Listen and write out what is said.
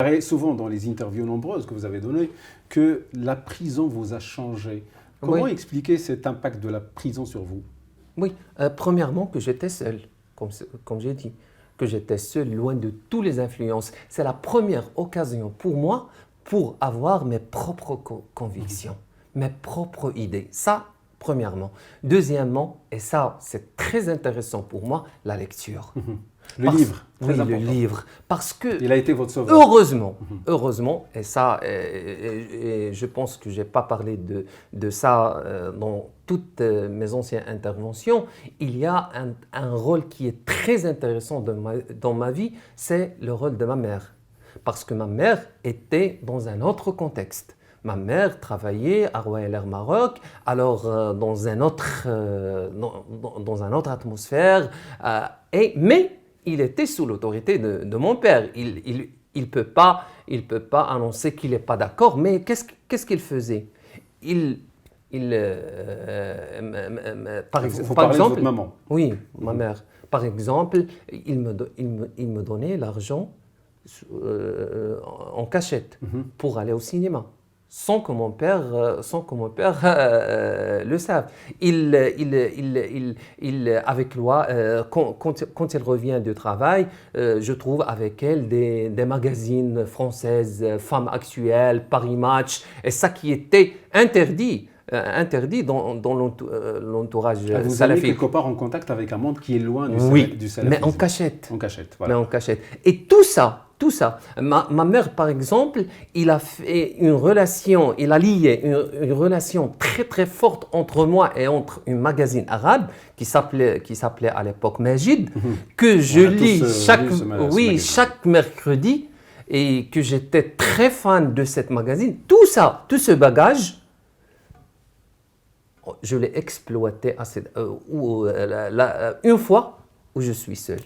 paraît souvent dans les interviews nombreuses que vous avez données que la prison vous a changé. Comment expliquer cet impact de la prison sur vous? Oui, premièrement que j'étais seul, comme j'ai dit, que j'étais seul, loin de toutes les influences. C'est la première occasion pour moi pour avoir mes propres convictions, mes propres idées. Ça, premièrement. Deuxièmement, et ça c'est très intéressant pour moi, la lecture. Le livre, très oui, important. Le livre. Parce que, il a été votre sauveur. Heureusement, et ça, et je pense que je n'ai pas parlé de ça dans toutes mes anciennes interventions, il y a un rôle qui est très intéressant dans ma vie, c'est le rôle de ma mère. Parce que ma mère était dans un autre contexte. Ma mère travaillait à Royal Air Maroc, alors dans une autre atmosphère, mais il était sous l'autorité de mon père. Il peut pas annoncer qu'il n'est pas d'accord, mais qu'est-ce qu'il faisait? Par exemple, de votre maman. Oui, ma mère. Par exemple, il me donnait l'argent en cachette pour aller au cinéma, sans que mon père le sache. Avec Loi, quand il revient du travail, je trouve avec elle des magazines françaises, Femmes Actuelles, Paris Match, et ça qui était interdit dans l'entourage salafiste. Vous avez quelque part en contact avec un monde qui est loin du salafisme. Mais en cachette. En cachette, voilà. Mais en cachette. Et tout ça, ma mère par exemple, il a lié une relation très très forte entre moi et entre un magazine arabe qui s'appelait à l'époque Majid, que je lis chaque mercredi, et que j'étais très fan de cette magazine. Tout ce bagage, je l'ai exploité une fois où je suis seul.